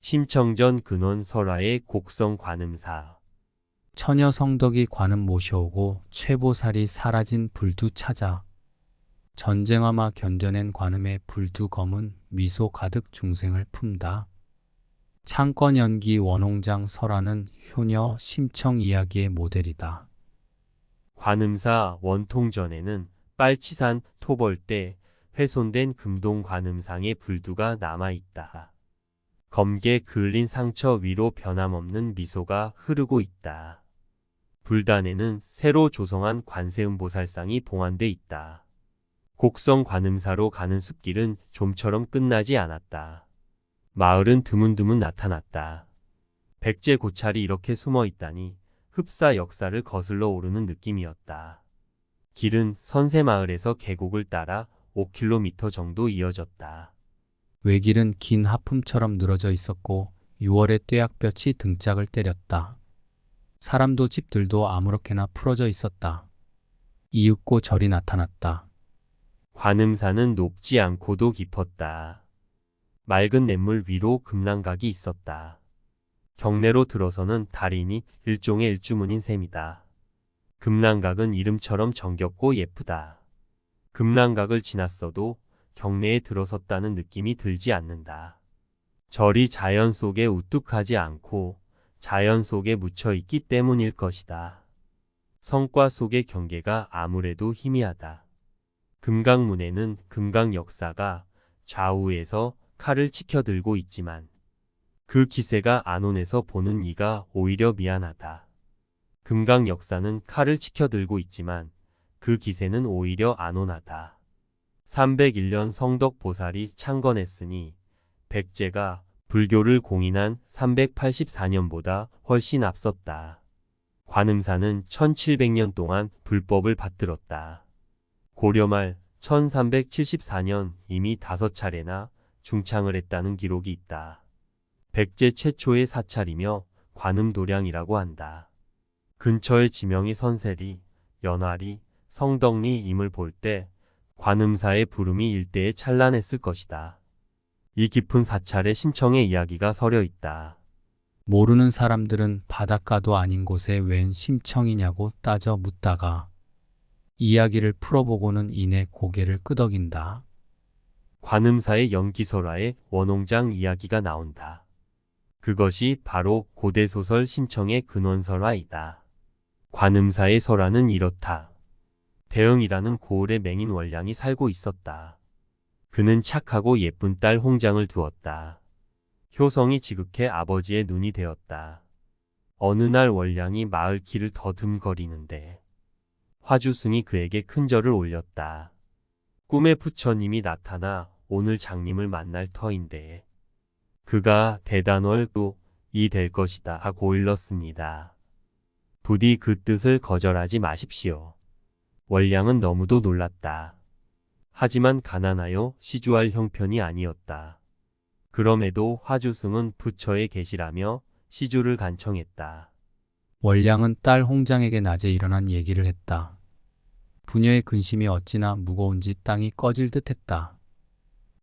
심청전 근원 설화의 곡성 관음사. 처녀 성덕이 관음 모셔오고 최보살이 사라진 불두 찾아 전쟁화마 견뎌낸 관음의 불두 검은 미소 가득 중생을 품다. 창건 연기 원홍장 설화는 효녀 심청 이야기의 모델이다. 관음사 원통전에는 빨치산 토벌 때 훼손된 금동 관음상의 불두가 남아있다. 검게 그을린 상처 위로 변함없는 미소가 흐르고 있다. 불단에는 새로 조성한 관세음보살상이 봉안돼 있다. 곡성 관음사로 가는 숲길은 좀처럼 끝나지 않았다. 마을은 드문드문 나타났다. 백제 고찰이 이렇게 숨어 있다니 흡사 역사를 거슬러 오르는 느낌이었다. 길은 선세마을에서 계곡을 따라 5km 정도 이어졌다. 외길은 긴 하품처럼 늘어져 있었고 6월의 뙤약볕이 등짝을 때렸다. 사람도 집들도 아무렇게나 풀어져 있었다. 이윽고 절이 나타났다. 관음사는 높지 않고도 깊었다. 맑은 냇물 위로 금랑각이 있었다. 경내로 들어서는 달인이 일종의 일주문인 셈이다. 금랑각은 이름처럼 정겹고 예쁘다. 금랑각을 지났어도 경내에 들어섰다는 느낌이 들지 않는다. 절이 자연 속에 우뚝하지 않고 자연 속에 묻혀 있기 때문일 것이다. 성과 속의 경계가 아무래도 희미하다. 금강문에는 금강 역사가 좌우에서 칼을 치켜들고 있지만 그 기세가 안온에서 보는 이가 오히려 미안하다. 금강 역사는 칼을 치켜들고 있지만 그 기세는 오히려 안온하다. 301년 성덕보살이 창건했으니 백제가 불교를 공인한 384년보다 훨씬 앞섰다. 관음사는 1700년 동안 불법을 받들었다. 고려 말 1374년 이미 5차례나 중창을 했다는 기록이 있다. 백제 최초의 사찰이며 관음도량이라고 한다. 근처의 지명이 선세리, 연화리, 성덕리임을 볼 때 관음사의 부름이 일대에 찬란했을 것이다. 이 깊은 사찰의 심청의 이야기가 서려 있다. 모르는 사람들은 바닷가도 아닌 곳에 웬 심청이냐고 따져 묻다가 이야기를 풀어보고는 이내 고개를 끄덕인다. 관음사의 연기설화에 원홍장 이야기가 나온다. 그것이 바로 고대소설 심청의 근원설화이다. 관음사의 설화는 이렇다. 대응이라는 고을의 맹인 월량이 살고 있었다. 그는 착하고 예쁜 딸 홍장을 두었다. 효성이 지극해 아버지의 눈이 되었다. 어느 날 월량이 마을 길을 더듬거리는데 화주승이 그에게 큰절을 올렸다. 꿈에 부처님이 나타나 오늘 장님을 만날 터인데 그가 대단월도 이 될 것이다 하고 일렀습니다. 부디 그 뜻을 거절하지 마십시오. 월량은 너무도 놀랐다. 하지만 가난하여 시주할 형편이 아니었다. 그럼에도 화주승은 부처의 계시라며 시주를 간청했다. 월량은 딸 홍장에게 낮에 일어난 얘기를 했다. 부녀의 근심이 어찌나 무거운지 땅이 꺼질 듯 했다.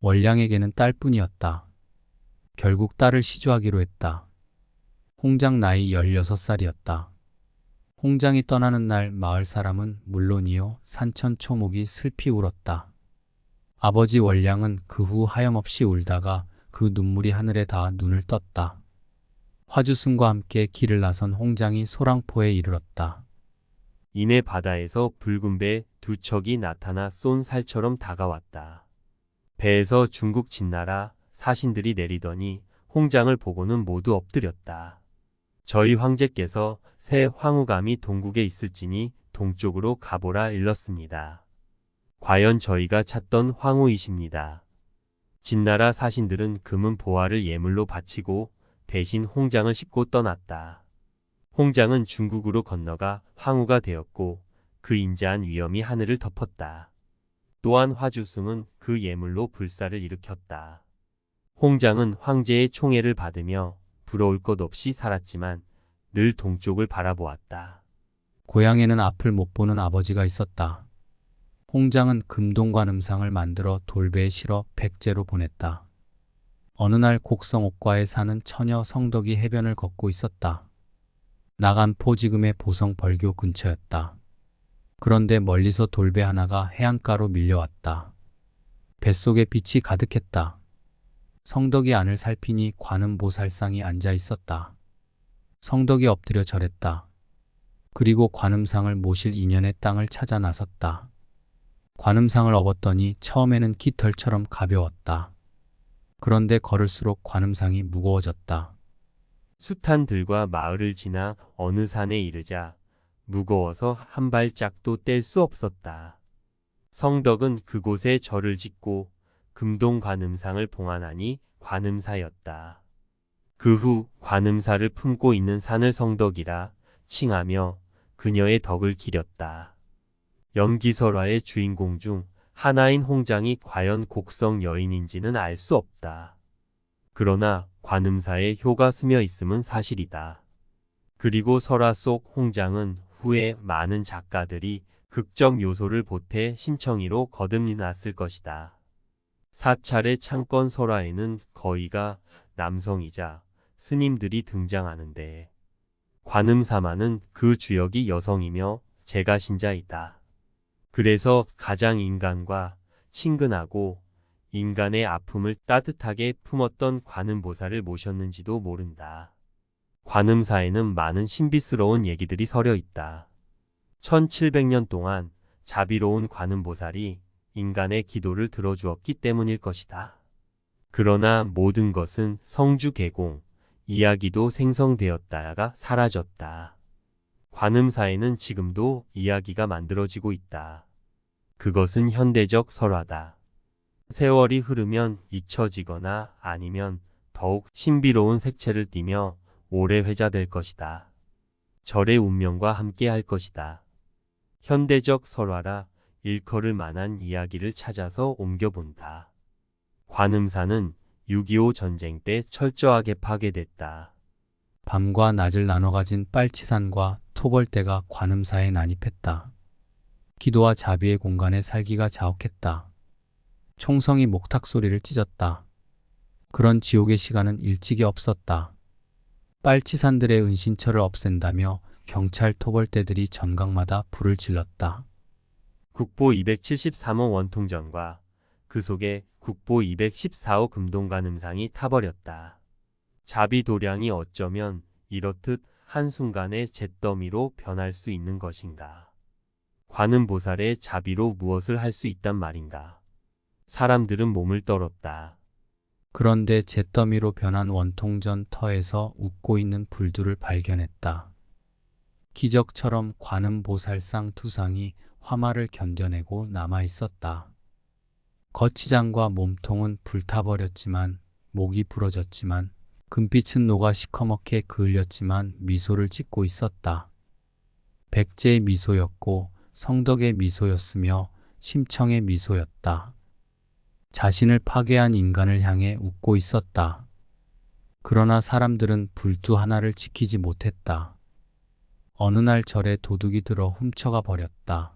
월량에게는 딸뿐이었다. 결국 딸을 시주하기로 했다. 홍장 나이 16살이었다. 홍장이 떠나는 날 마을 사람은 물론이요 산천초목이 슬피 울었다. 아버지 월량은 그 후 하염없이 울다가 그 눈물이 하늘에 닿아 눈을 떴다. 화주승과 함께 길을 나선 홍장이 소랑포에 이르렀다. 이내 바다에서 붉은 배 두 척이 나타나 쏜 살처럼 다가왔다. 배에서 중국 진나라 사신들이 내리더니 홍장을 보고는 모두 엎드렸다. 저희 황제께서 새 황후감이 동국에 있을지니 동쪽으로 가보라 일렀습니다. 과연 저희가 찾던 황후이십니다. 진나라 사신들은 금은 보화를 예물로 바치고 대신 홍장을 싣고 떠났다. 홍장은 중국으로 건너가 황후가 되었고 그 인자한 위엄이 하늘을 덮었다. 또한 화주승은 그 예물로 불사를 일으켰다. 홍장은 황제의 총애를 받으며 부러울 것 없이 살았지만 늘 동쪽을 바라보았다. 고향에는 앞을 못 보는 아버지가 있었다. 홍장은 금동관음상을 만들어 돌배에 실어 백제로 보냈다. 어느 날 곡성옥과에 사는 처녀 성덕이 해변을 걷고 있었다. 나간포 지금의 보성 벌교 근처였다. 그런데 멀리서 돌배 하나가 해안가로 밀려왔다. 뱃속에 빛이 가득했다. 성덕이 안을 살피니 관음보살상이 앉아 있었다. 성덕이 엎드려 절했다. 그리고 관음상을 모실 인연의 땅을 찾아 나섰다. 관음상을 업었더니 처음에는 깃털처럼 가벼웠다. 그런데 걸을수록 관음상이 무거워졌다. 숱한들과 마을을 지나 어느 산에 이르자 무거워서 한 발짝도 뗄 수 없었다. 성덕은 그곳에 절을 짓고 금동 관음상을 봉안하니 관음사였다. 그 후 관음사를 품고 있는 산을 성덕이라 칭하며 그녀의 덕을 기렸다. 염기설화의 주인공 중 하나인 홍장이 과연 곡성 여인인지는 알 수 없다. 그러나 관음사에 효가 스며 있음은 사실이다. 그리고 설화 속 홍장은 후에 많은 작가들이 극적 요소를 보태 심청이로 거듭났을 것이다. 사찰의 창건 설화에는 거의가 남성이자 스님들이 등장하는데 관음사마는 그 주역이 여성이며 제가신자이다. 그래서 가장 인간과 친근하고 인간의 아픔을 따뜻하게 품었던 관음보살을 모셨는지도 모른다. 관음사에는 많은 신비스러운 얘기들이 서려 있다. 1700년 동안 자비로운 관음보살이 인간의 기도를 들어주었기 때문일 것이다. 그러나 모든 것은 성주개공, 이야기도 생성되었다가 사라졌다. 관음사에는 지금도 이야기가 만들어지고 있다. 그것은 현대적 설화다. 세월이 흐르면 잊혀지거나 아니면 더욱 신비로운 색채를 띠며 오래 회자될 것이다. 절의 운명과 함께 할 것이다. 현대적 설화라 일컬을 만한 이야기를 찾아서 옮겨본다. 관음사는 6.25 전쟁 때 철저하게 파괴됐다. 밤과 낮을 나눠 가진 빨치산과 토벌대가 관음사에 난입했다. 기도와 자비의 공간에 살기가 자욱했다. 총성이 목탁 소리를 찢었다. 그런 지옥의 시간은 일찍이 없었다. 빨치산들의 은신처를 없앤다며 경찰 토벌대들이 전각마다 불을 질렀다. 국보 273호 원통전과 그 속에 국보 214호 금동관음상이 타버렸다. 자비도량이 어쩌면 이렇듯 한순간에 잿더미로 변할 수 있는 것인가. 관음보살의 자비로 무엇을 할 수 있단 말인가. 사람들은 몸을 떨었다. 그런데 잿더미로 변한 원통전 터에서 웃고 있는 불들을 발견했다. 기적처럼 관음보살상 투상이 화마를 견뎌내고 남아있었다. 거치장과 몸통은 불타버렸지만 목이 부러졌지만 금빛은 녹아 시커멓게 그을렸지만 미소를 짓고 있었다. 백제의 미소였고 성덕의 미소였으며 심청의 미소였다. 자신을 파괴한 인간을 향해 웃고 있었다. 그러나 사람들은 불두 하나를 지키지 못했다. 어느 날 절에 도둑이 들어 훔쳐가 버렸다.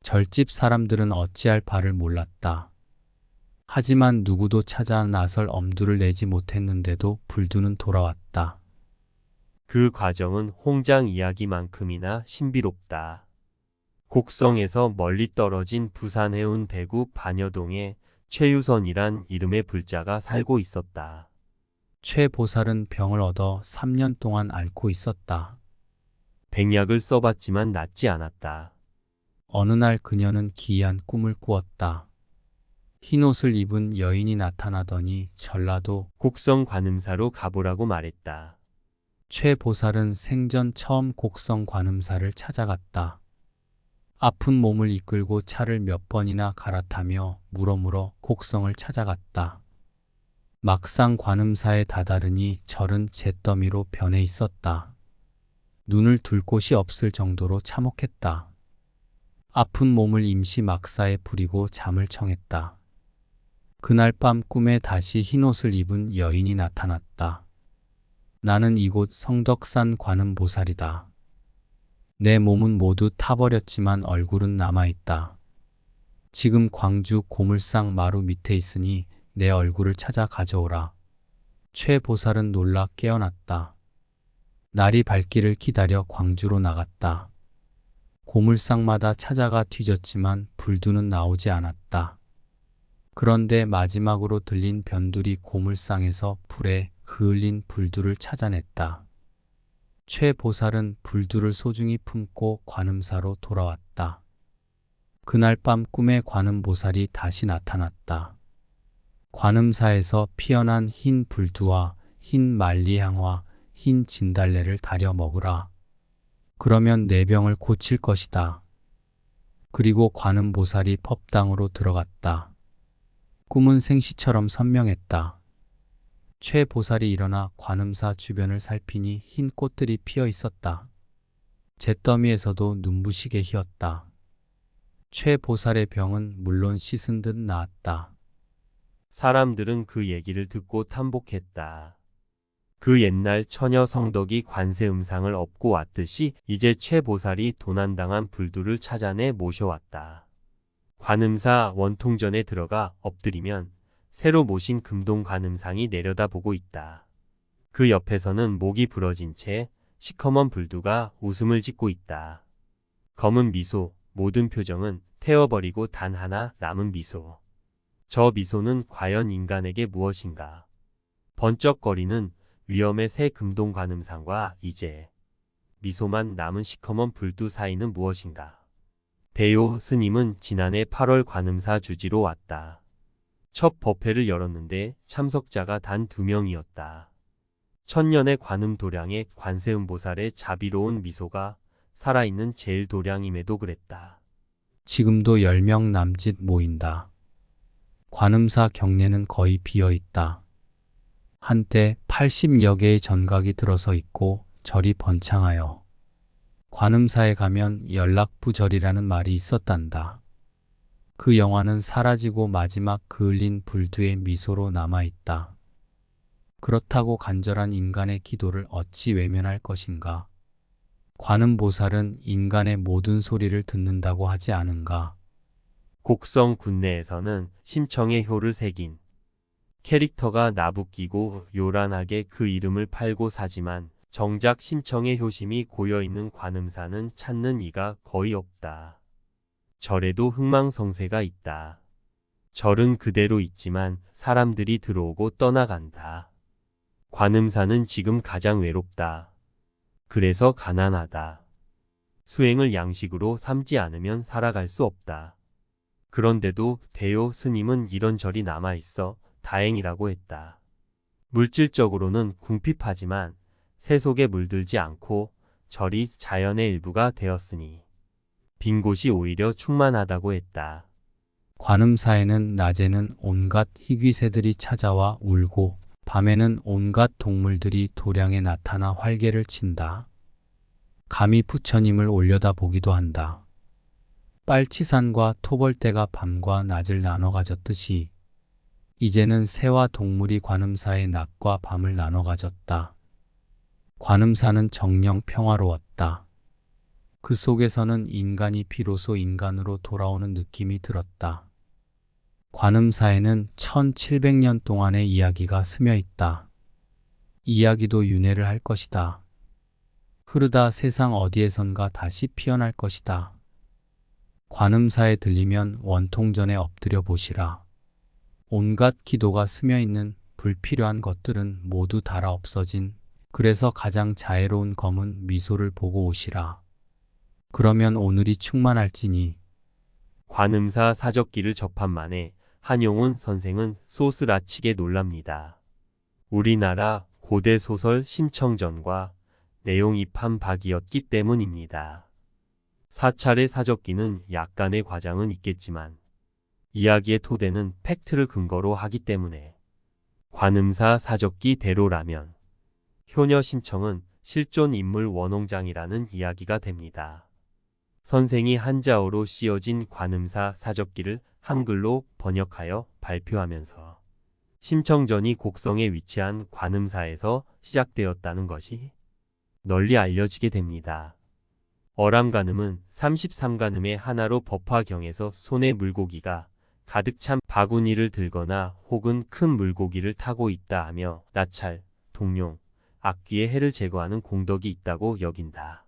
절집 사람들은 어찌할 바를 몰랐다. 하지만 누구도 찾아 나설 엄두를 내지 못했는데도 불두는 돌아왔다. 그 과정은 홍장 이야기만큼이나 신비롭다. 곡성에서 멀리 떨어진 부산 해운 대구 반여동에 최유선이란 이름의 불자가 살고 있었다. 최 보살은 병을 얻어 3년 동안 앓고 있었다. 백약을 써봤지만 낫지 않았다. 어느 날 그녀는 기이한 꿈을 꾸었다. 흰옷을 입은 여인이 나타나더니 전라도 곡성 관음사로 가보라고 말했다. 최 보살은 생전 처음 곡성 관음사를 찾아갔다. 아픈 몸을 이끌고 차를 몇 번이나 갈아타며 물어물어 곡성을 찾아갔다. 막상 관음사에 다다르니 절은 잿더미로 변해 있었다. 눈을 둘 곳이 없을 정도로 참혹했다. 아픈 몸을 임시 막사에 부리고 잠을 청했다. 그날 밤 꿈에 다시 흰옷을 입은 여인이 나타났다. 나는 이곳 성덕산 관음보살이다. 내 몸은 모두 타버렸지만 얼굴은 남아있다. 지금 광주 고물상 마루 밑에 있으니 내 얼굴을 찾아 가져오라. 최 보살은 놀라 깨어났다. 날이 밝기를 기다려 광주로 나갔다. 고물상마다 찾아가 뒤졌지만 불두는 나오지 않았다. 그런데 마지막으로 들린 변두리 고물상에서 불에 그을린 불두를 찾아냈다. 최 보살은 불두를 소중히 품고 관음사로 돌아왔다. 그날 밤 꿈에 관음보살이 다시 나타났다. 관음사에서 피어난 흰 불두와 흰 만리향화, 흰 진달래를 다려 먹으라. 그러면 내 병을 고칠 것이다. 그리고 관음보살이 법당으로 들어갔다. 꿈은 생시처럼 선명했다. 최 보살이 일어나 관음사 주변을 살피니 흰 꽃들이 피어 있었다. 잿더미에서도 눈부시게 희었다. 최 보살의 병은 물론 씻은 듯 나았다. 사람들은 그 얘기를 듣고 탐복했다. 그 옛날 처녀 성덕이 관세음상을 업고 왔듯이 이제 최 보살이 도난당한 불두를 찾아내 모셔왔다. 관음사 원통전에 들어가 엎드리면 새로 모신 금동 관음상이 내려다보고 있다. 그 옆에서는 목이 부러진 채 시커먼 불두가 웃음을 짓고 있다. 검은 미소, 모든 표정은 태워버리고 단 하나 남은 미소. 저 미소는 과연 인간에게 무엇인가? 번쩍거리는 위험의 새 금동 관음상과 이제 미소만 남은 시커먼 불두 사이는 무엇인가? 대요 스님은 지난해 8월 관음사 주지로 왔다. 첫 법회를 열었는데 참석자가 단 2명이었다. 천년의 관음 도량의 관세음보살의 자비로운 미소가 살아있는 제일 도량임에도 그랬다. 지금도 10명 남짓 모인다. 관음사 경내는 거의 비어있다. 한때 80여 개의 전각이 들어서 있고 절이 번창하여 관음사에 가면 연락부절이라는 말이 있었단다. 그 영화는 사라지고 마지막 그을린 불두의 미소로 남아있다. 그렇다고 간절한 인간의 기도를 어찌 외면할 것인가? 관음보살은 인간의 모든 소리를 듣는다고 하지 않은가? 곡성 군내에서는 심청의 효를 새긴 캐릭터가 나부끼고 요란하게 그 이름을 팔고 사지만 정작 심청의 효심이 고여있는 관음사는 찾는 이가 거의 없다. 절에도 흥망성쇠가 있다. 절은 그대로 있지만 사람들이 들어오고 떠나간다. 관음사는 지금 가장 외롭다. 그래서 가난하다. 수행을 양식으로 삼지 않으면 살아갈 수 없다. 그런데도 대요 스님은 이런 절이 남아있어 다행이라고 했다. 물질적으로는 궁핍하지만 새 속에 물들지 않고 절이 자연의 일부가 되었으니 빈 곳이 오히려 충만하다고 했다. 관음사에는 낮에는 온갖 희귀새들이 찾아와 울고 밤에는 온갖 동물들이 도량에 나타나 활개를 친다. 감히 부처님을 올려다보기도 한다. 빨치산과 토벌대가 밤과 낮을 나눠 가졌듯이 이제는 새와 동물이 관음사의 낮과 밤을 나눠 가졌다. 관음사는 정녕 평화로웠다. 그 속에서는 인간이 비로소 인간으로 돌아오는 느낌이 들었다. 관음사에는 1700년 동안의 이야기가 스며 있다. 이야기도 윤회를 할 것이다. 흐르다 세상 어디에선가 다시 피어날 것이다. 관음사에 들리면 원통전에 엎드려 보시라. 온갖 기도가 스며 있는 불필요한 것들은 모두 닳아 없어진 그래서 가장 자애로운 검은 미소를 보고 오시라. 그러면 오늘이 충만할지니. 관음사 사적기를 접한 만에 한용운 선생은 소스라치게 놀랍니다. 우리나라 고대 소설 심청전과 내용 입한 박이었기 때문입니다. 사찰의 사적기는 약간의 과장은 있겠지만 이야기의 토대는 팩트를 근거로 하기 때문에 관음사 사적기대로라면 효녀 심청은 실존 인물 원홍장이라는 이야기가 됩니다. 선생이 한자어로 씌어진 관음사 사적기를 한글로 번역하여 발표하면서 심청전이 곡성에 위치한 관음사에서 시작되었다는 것이 널리 알려지게 됩니다. 어람관음은 33관음의 하나로 법화경에서 손에 물고기가 가득 찬 바구니를 들거나 혹은 큰 물고기를 타고 있다 하며 나찰, 동룡, 악귀의 해를 제거하는 공덕이 있다고 여긴다.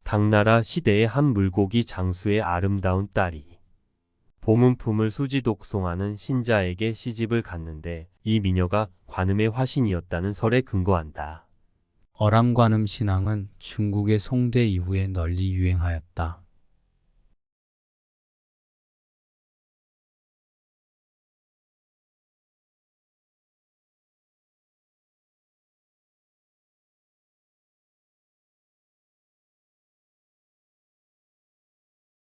당나라 시대의 한 물고기 장수의 아름다운 딸이 보문품을 수지독송하는 신자에게 시집을 갔는데 이 미녀가 관음의 화신이었다는 설에 근거한다. 어람관음 신앙은 중국의 송대 이후에 널리 유행하였다.